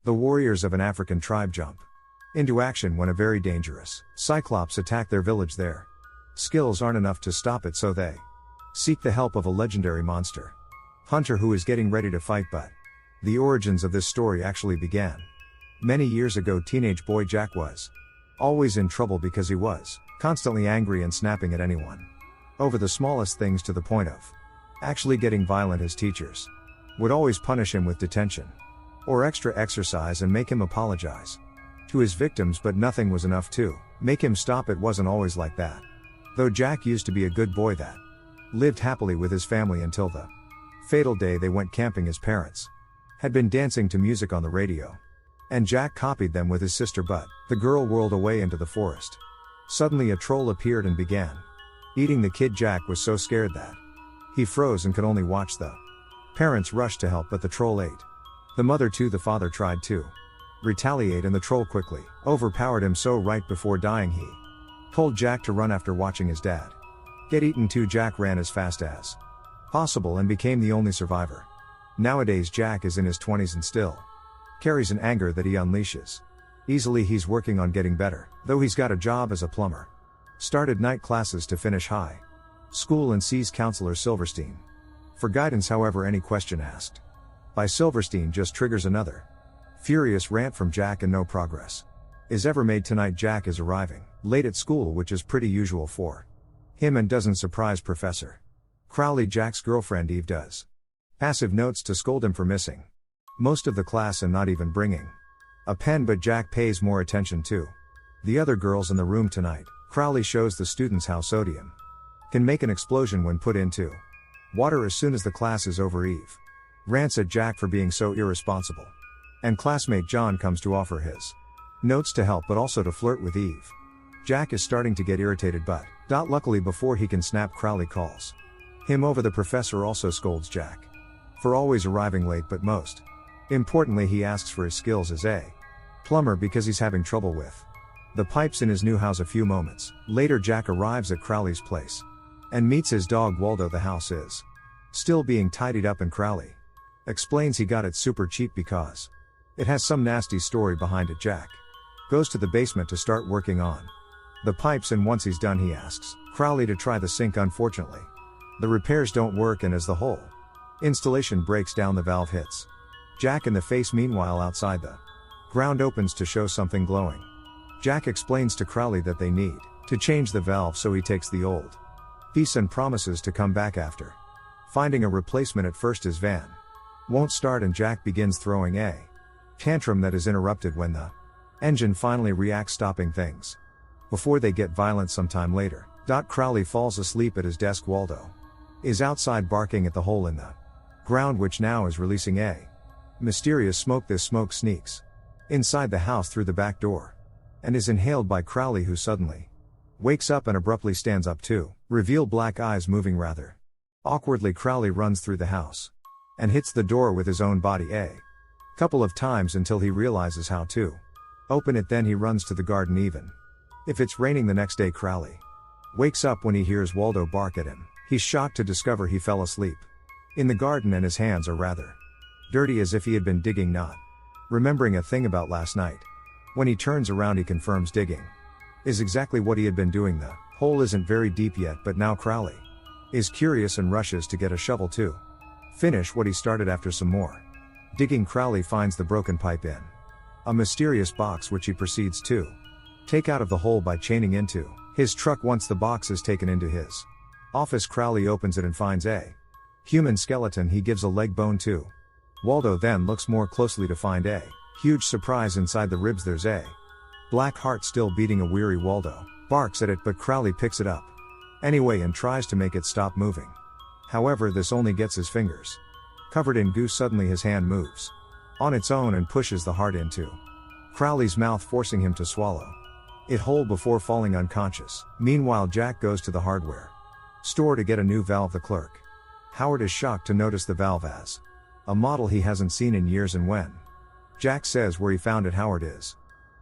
The warriors of an African tribe jump into action when a very dangerous Cyclops attack their village there. Skills aren't enough to stop it, so they seek the help of a legendary monster hunter who is getting ready to fight. But the origins of this story actually began many years ago. Teenage boy Jack was always in trouble because he was constantly angry and snapping at anyone over the smallest things, to the point of actually getting violent. His teachers would always punish him with detention or extra exercise and make him apologize to his victims, but nothing was enough to make him stop. It wasn't always like that, though. Jack used to be a good boy that lived happily with his family until the fatal day they went camping. His parents had been dancing to music on the radio, and Jack copied them with his sister, but the girl whirled away into the forest. Suddenly a troll appeared and began eating the kid. Jack was so scared that he froze and could only watch. The parents rushed to help, but the troll ate the mother too. The father tried to retaliate, and the troll quickly overpowered him. So right before dying, he told Jack to run. After watching his dad get eaten too, Jack ran as fast as possible and became the only survivor. Nowadays Jack is in his 20s and still carries an anger that he unleashes easily. He's working on getting better, though. He's got a job as a plumber, started night classes to finish high school, and sees counselor Silverstein for guidance. However, any question asked by Silverstein just triggers another furious rant from Jack, and no progress is ever made. Tonight Jack is arriving late at school, which is pretty usual for him and doesn't surprise Professor Crowley. Jack's girlfriend Eve does passive notes to scold him for missing most of the class and not even bringing a pen, but Jack pays more attention to the other girls in the room tonight. Crowley shows the students how sodium can make an explosion when put into water. As soon as the class is over, Eve rants at Jack for being so irresponsible, and classmate John comes to offer his notes to help, but also to flirt with Eve. Jack is starting to get irritated, but luckily before he can snap, Crowley calls him over. The professor also scolds Jack for always arriving late, but most importantly he asks for his skills as a plumber because he's having trouble with the pipes in his new house. A few moments later, Jack arrives at Crowley's place and meets his dog Waldo. The house is still being tidied up, and Crowley explains he got it super cheap because it has some nasty story behind it. Jack goes to the basement to start working on the pipes, and once he's done he asks Crowley to try the sink. Unfortunately, the repairs don't work, and as the whole installation breaks down, the valve hits Jack in the face. Meanwhile, outside, the ground opens to show something glowing. Jack explains to Crowley that they need to change the valve, so he takes the old piece and promises to come back after finding a replacement. At first his van won't start, and Jack begins throwing a tantrum that is interrupted when the engine finally reacts, stopping things before they get violent. Sometime later, Crowley falls asleep at his desk. Waldo is outside barking at the hole in the ground, which now is releasing a mysterious smoke. This smoke sneaks inside the house through the back door and is inhaled by Crowley, who suddenly wakes up and abruptly stands up to reveal black eyes moving rather awkwardly. Crowley runs through the house and hits the door with his own body a couple of times until he realizes how to open it. Then he runs to the garden. Even if it's raining the next day, Crowley wakes up when he hears Waldo bark at him. He's shocked to discover he fell asleep in the garden, and his hands are rather dirty, as if he had been digging, not remembering a thing about last night. When he turns around, he confirms digging is exactly what he had been doing. The hole isn't very deep yet, but now Crowley is curious and rushes to get a shovel to finish what he started. After some more digging, Crowley finds the broken pipe in a mysterious box, which he proceeds to take out of the hole by chaining into his truck. Once the box is taken into his office, Crowley opens it and finds a human skeleton. He gives a leg bone to Waldo, then looks more closely to find a huge surprise inside the ribs. There's a black heart still beating. A weary Waldo barks at it, but Crowley picks it up anyway and tries to make it stop moving. However, this only gets his fingers covered in goo. Suddenly his hand moves on its own and pushes the heart into Crowley's mouth, forcing him to swallow it whole before falling unconscious. Meanwhile, Jack goes to the hardware store to get a new valve. The clerk, Howard, is shocked to notice the valve as a model he hasn't seen in years, and when Jack says where he found it, Howard is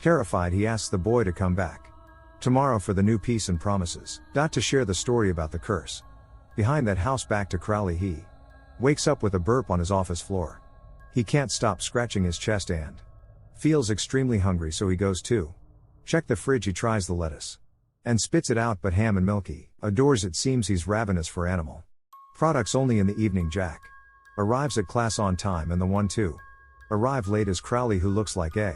terrified. He asks the boy to come back tomorrow for the new piece and promises to share the story about the curse behind that house. Back to Crowley. He wakes up with a burp on his office floor. He can't stop scratching his chest and Feels extremely hungry so he goes too. Check the fridge, he tries the lettuce. And spits it out, but ham and milky. Adores it, seems he's ravenous for animal products only in the evening. Jack arrives at class on time, and the one to arrive late is Crowley, who looks like a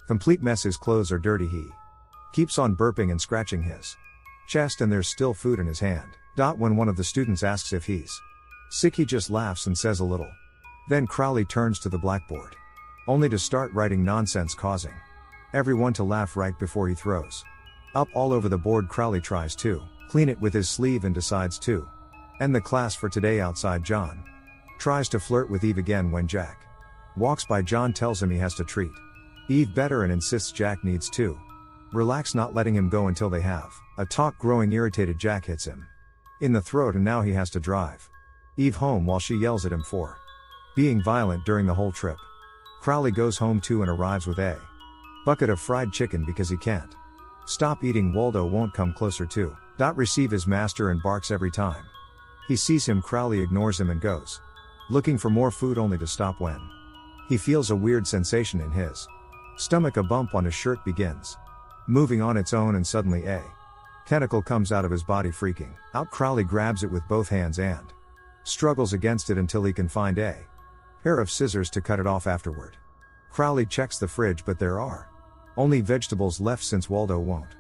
complete mess. His clothes are dirty. He keeps on burping and scratching his chest, and there's still food in his hand. When one of the students asks if he's sick, he just laughs and says a little. Then Crowley turns to the blackboard, only to start writing nonsense, causing everyone to laugh right before he throws up all over the board. Crowley tries to clean it with his sleeve and decides to end the class for today. Outside, John tries to flirt with Eve again. When Jack walks by, John tells him he has to treat Eve better and insists Jack needs to relax, not letting him go until they have a talk. Growing irritated, Jack hits him in the throat, and now he has to drive Eve home while she yells at him for being violent during the whole trip. Crowley goes home too and arrives with a bucket of fried chicken because he can't stop eating. Waldo won't come closer to receive his master and barks every time he sees him. Crowley ignores him and goes looking for more food, only to stop when he feels a weird sensation in his stomach. A bump on his shirt begins moving on its own, and suddenly a tentacle comes out of his body, freaking out. Crowley grabs it with both hands and struggles against it until he can find a pair of scissors to cut it off afterward. Crowley checks the fridge, but there are only vegetables left since Waldo won't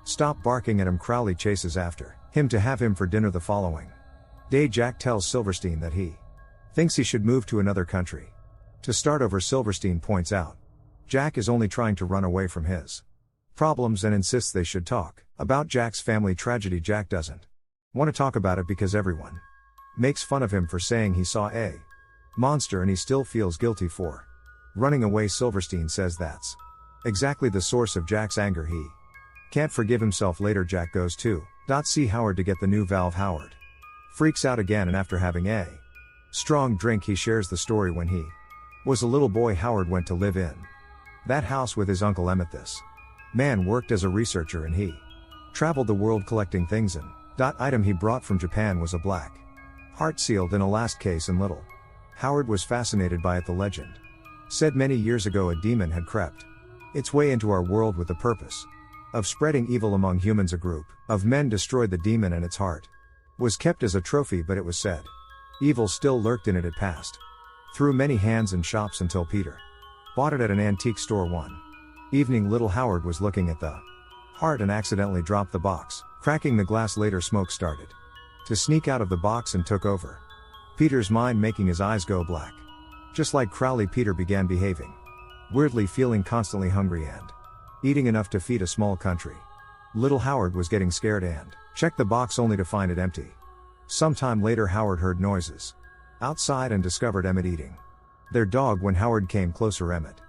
stop barking at him. Crowley chases after him to have him for dinner the following day. Jack tells Silverstein that he thinks he should move to another country to start over. Silverstein points out Jack is only trying to run away from his problems and insists they should talk about Jack's family tragedy. Jack doesn't want to talk about it because everyone makes fun of him for saying he saw a monster, and he still feels guilty for running away. Silverstein says that's exactly the source of Jack's anger. He can't forgive himself. Later, Jack goes to see Howard to get the new valve. Howard freaks out again, and after having a strong drink, he shares the story. When he was a little boy, Howard went to live in that house with his uncle Emmett. This man worked as a researcher, and he traveled the world collecting things, and item he brought from Japan was a black heart sealed in a last case, and little Howard was fascinated by it. The legend said many years ago a demon had crept its way into our world with the purpose of spreading evil among humans. A group of men destroyed the demon, and its heart was kept as a trophy, but it was said evil still lurked in it. It passed through many hands and shops until Peter bought it at an antique store. One evening, little Howard was looking at the heart and accidentally dropped the box, cracking the glass. Later, smoke started to sneak out of the box and took over Peter's mind, making his eyes go black. Just like Crowley, Peter began behaving weirdly, feeling constantly hungry and eating enough to feed a small country. Little Howard was getting scared and checked the box, only to find it empty. Sometime later, Howard heard noises outside and discovered Emmett eating their dog. When Howard came closer, Emmett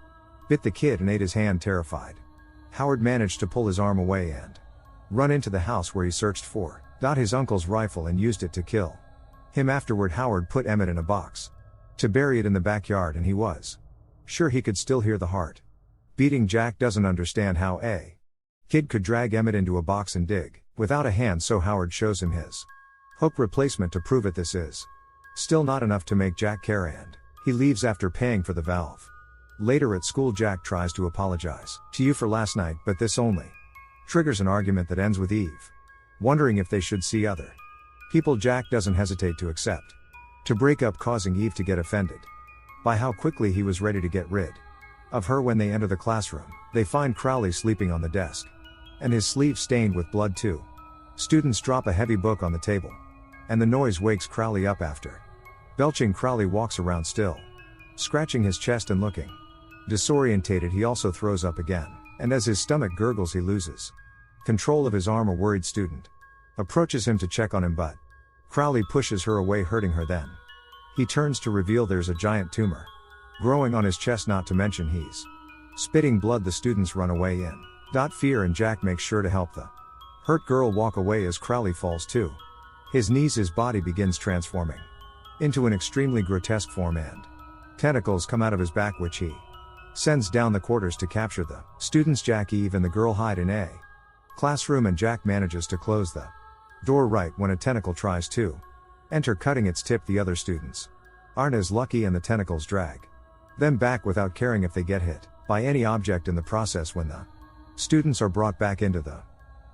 bit the kid and ate his hand. Terrified, Howard managed to pull his arm away and run into the house, where he searched for his uncle's rifle and used it to kill him. Afterward, Howard put Emmett in a box to bury it in the backyard, and he was sure he could still hear the heart beating. Jack doesn't understand how a kid could drag Emmett into a box and dig without a hand, so Howard shows him his hook replacement to prove it. This is still not enough to make Jack care, and he leaves after paying for the valve. Later at school, Jack tries to apologize to you for last night, but this only triggers an argument that ends with Eve wondering if they should see other people. Jack doesn't hesitate to accept to break up, causing Eve to get offended by how quickly he was ready to get rid of her. When they enter the classroom, they find Crowley sleeping on the desk, and his sleeve stained with blood too. Students drop a heavy book on the table, and the noise wakes Crowley up. After belching, Crowley walks around still scratching his chest and looking disorientated. He also throws up again, and as his stomach gurgles, he loses control of his arm. A worried student approaches him to check on him, but Crowley pushes her away, hurting her. Then he turns to reveal there's a giant tumor growing on his chest, not to mention he's spitting blood. The students run away in fear, and Jack makes sure to help the hurt girl walk away. As Crowley falls to his knees, his body begins transforming into an extremely grotesque form, and tentacles come out of his back, which he sends down the quarters to capture the students. Jack, Eve, and the girl hide in a classroom, and Jack manages to close the door right when a tentacle tries to enter, cutting its tip. The other students aren't as lucky, and the tentacles drag them back without caring if they get hit. by any object in the process. When the students are brought back into the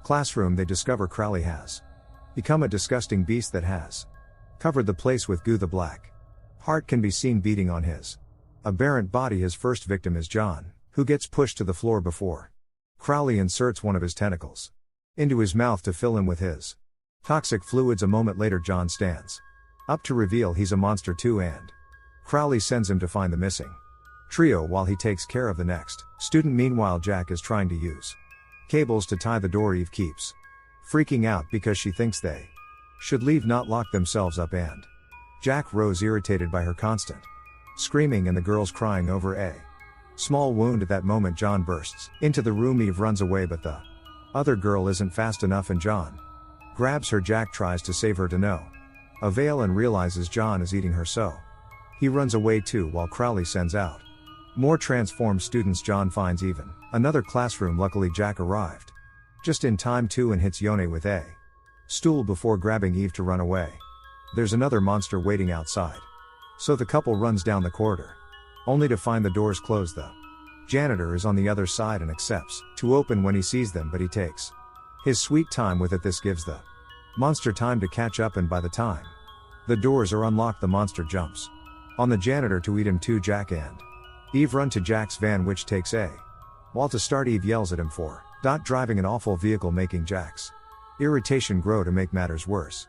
classroom, they discover Crowley has become a disgusting beast that has covered the place with goo. The black heart can be seen beating on his aberrant body. His first victim is John, who gets pushed to the floor before Crowley inserts one of his tentacles into his mouth to fill him with his toxic fluids. A moment later, John stands up to reveal he's a monster too, and Crowley sends him to find the missing trio while he takes care of the next student. Meanwhile, Jack is trying to use cables to tie the door. Eve keeps freaking out because she thinks they should leave, not lock themselves up, and Jack grows irritated by her constant screaming and the girls crying over a small wound. At that moment, John bursts into the room. Eve runs away, but the other girl isn't fast enough and John grabs her. Jack tries to save her to no avail and realizes John is eating her, so he runs away too while Crowley sends out more transformed students. John finds even another classroom. Luckily, Jack arrived just in time too and hits Yone with a stool before grabbing Eve to run away. There's another monster waiting outside, so the couple runs down the corridor, only to find the doors closed. The janitor is on the other side and accepts to open when he sees them, but he takes his sweet time with it. This gives the monster time to catch up, and by the time the doors are unlocked, the monster jumps on the janitor to eat him too. Jack and Eve run to Jack's van, which takes a while to start. Eve yells at him for driving an awful vehicle, making Jack's irritation grow. To make matters worse,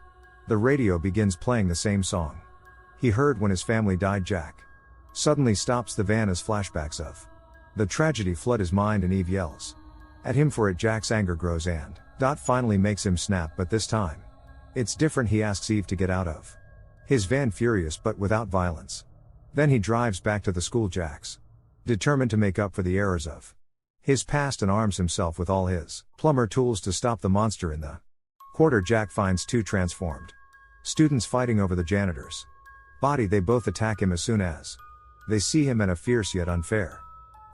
the radio begins playing the same song he heard when his family died. Jack suddenly stops the van as flashbacks of the tragedy flood his mind, and Eve yells at him for it. Jack's anger grows and finally makes him snap, but this time it's different. He asks Eve to get out of his van, furious but without violence. Then he drives back to the school. Jack's determined to make up for the errors of his past and arms himself with all his plumber tools to stop the monster. In the quarter, Jack finds two transformed students fighting over the janitor's body. They both attack him as soon as they see him, and a fierce yet unfair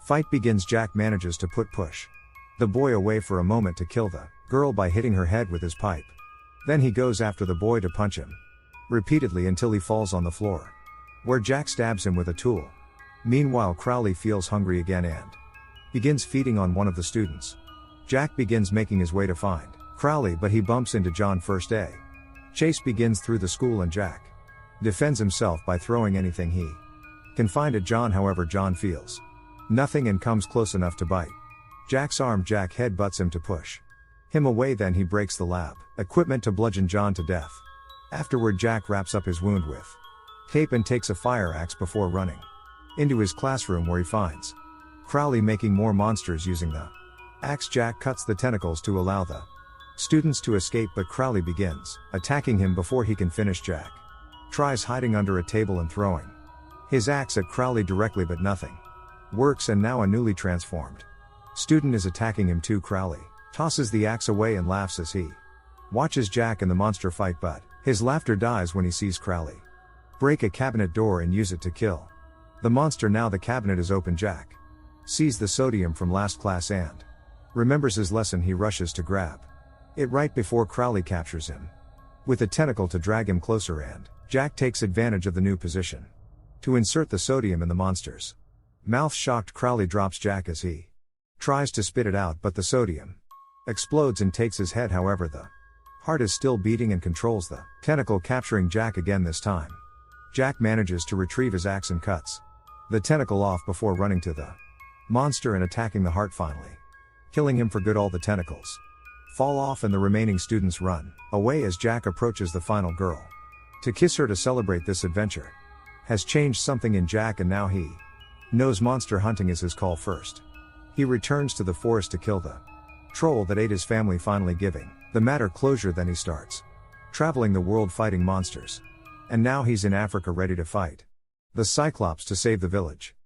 fight begins. Jack manages to push the boy away for a moment to kill the girl by hitting her head with his pipe. Then he goes after the boy to punch him repeatedly until he falls on the floor, where Jack stabs him with a tool. Meanwhile, Crowley feels hungry again and begins feeding on one of the students. Jack begins making his way to find Crowley, but he bumps into John. First a chase begins through the school and Jack defends himself by throwing anything he can find at John. However, John feels nothing and comes close enough to bite Jack's arm. Jack headbutts him to push him away, then he breaks the lab equipment to bludgeon John to death. Afterward, Jack wraps up his wound with tape and takes a fire axe before running into his classroom, where he finds Crowley making more monsters using the axe. Jack cuts the tentacles to allow the students to escape, but Crowley begins attacking him before he can finish. Jack tries hiding under a table and throwing his axe at Crowley directly, but nothing works, and now a newly transformed student is attacking him too. Crowley tosses the axe away and laughs as he watches Jack and the monster fight, but his laughter dies when he sees Crowley break a cabinet door and use it to kill the monster. Now the cabinet is open. Jack sees the sodium from last class and remembers his lesson. He rushes to grab it right before Crowley captures him with a tentacle to drag him closer, and Jack takes advantage of the new position to insert the sodium in the monster's mouth. Shocked, Crowley drops Jack as he tries to spit it out, but the sodium explodes and takes his head. However, the heart is still beating and controls the tentacle, capturing Jack again. This time, Jack manages to retrieve his axe and cuts the tentacle off before running to the monster and attacking the heart, finally killing him for good. All the tentacles fall off and the remaining students run away as Jack approaches the final girl to kiss her. To celebrate this adventure has changed something in Jack, and now he knows monster hunting is his call. First, he returns to the forest to kill the troll that ate his family, finally giving the matter closure. Then he starts traveling the world fighting monsters, and now he's in Africa ready to fight the Cyclops to save the village.